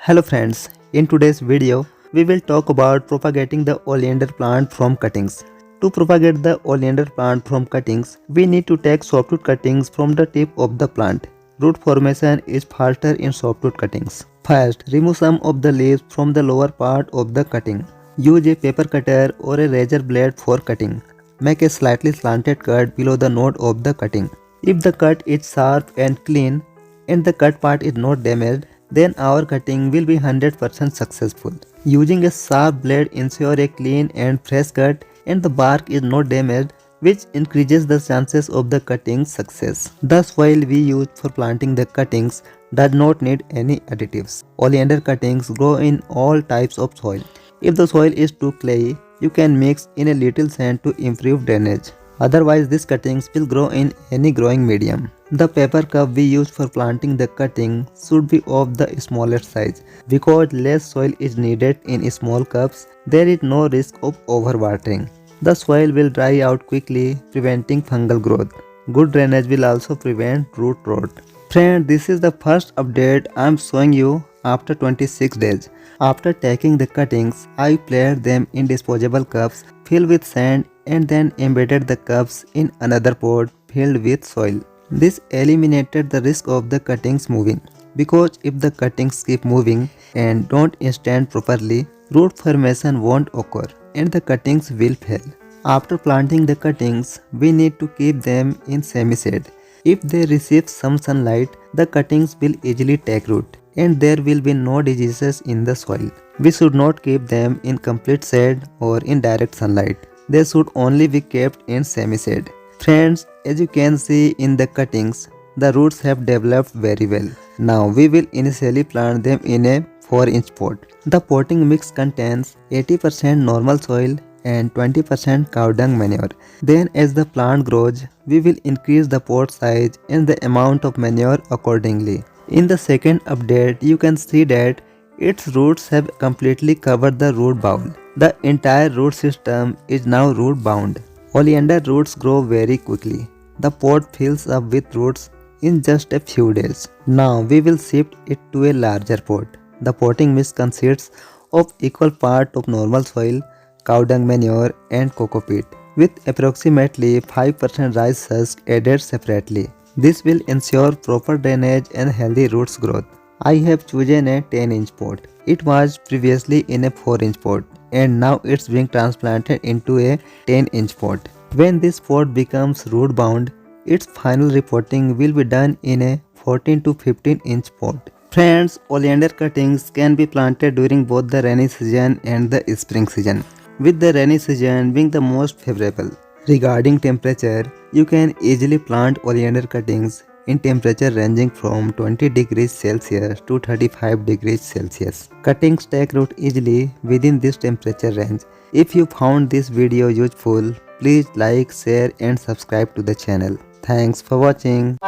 Hello friends, in today's video, we will talk about propagating the oleander plant from cuttings. To propagate the oleander plant from cuttings, we need to take softwood cuttings from the tip of the plant. Root formation is faster in softwood cuttings. First, remove some of the leaves from the lower part of the cutting. Use a paper cutter or a razor blade for cutting. Make a slightly slanted cut below the node of the cutting. If the cut is sharp and clean and the cut part is not damaged, then our cutting will be 100% successful. Using a sharp blade ensure a clean and fresh cut and the bark is not damaged, which increases the chances of the cutting success. The soil we use for planting the cuttings does not need any additives. Oleander cuttings grow in all types of soil. If the soil is too clayey, you can mix in a little sand to improve drainage. Otherwise, these cuttings will grow in any growing medium. The paper cup we use for planting the cutting should be of the smallest size. Because less soil is needed in small cups, there is no risk of overwatering. The soil will dry out quickly, preventing fungal growth. Good drainage will also prevent root rot. Friend, this is the first update I am showing you after 26 days. After taking the cuttings, I placed them in disposable cups filled with sand and then embedded the cups in another pot filled with soil. This eliminated the risk of the cuttings moving, because if the cuttings keep moving and don't stand properly, root formation won't occur and the cuttings will fail. After planting the cuttings, we need to keep them in semi-shade. If they receive some sunlight, the cuttings will easily take root and there will be no diseases in the soil. We should not keep them in complete shade or in direct sunlight. They should only be kept in semi-shade. Friends, as you can see in the cuttings, the roots have developed very well. Now we will initially plant them in a 4-inch pot. The potting mix contains 80% normal soil and 20% cow dung manure. Then as the plant grows, we will increase the pot size and the amount of manure accordingly. In the second update, you can see that its roots have completely covered the root bowl. The entire root system is now root bound. Oleander roots grow very quickly. The pot fills up with roots in just a few days. Now we will shift it to a larger pot. The potting mix consists of equal part of normal soil, cow dung manure and coco peat, with approximately 5% rice husk added separately. This will ensure proper drainage and healthy roots growth. I have chosen a 10-inch pot. It was previously in a 4-inch pot and now it's being transplanted into a 10-inch pot. When this pot becomes root bound, its final repotting will be done in a 14 to 15-inch pot. Friends, oleander cuttings can be planted during both the rainy season and the spring season, with the rainy season being the most favorable. Regarding temperature, you can easily plant oleander cuttings in temperature ranging from 20 degrees Celsius to 35 degrees Celsius. Cuttings take root easily within this temperature range. If you found this video useful, please like, share and subscribe to the channel. Thanks for watching.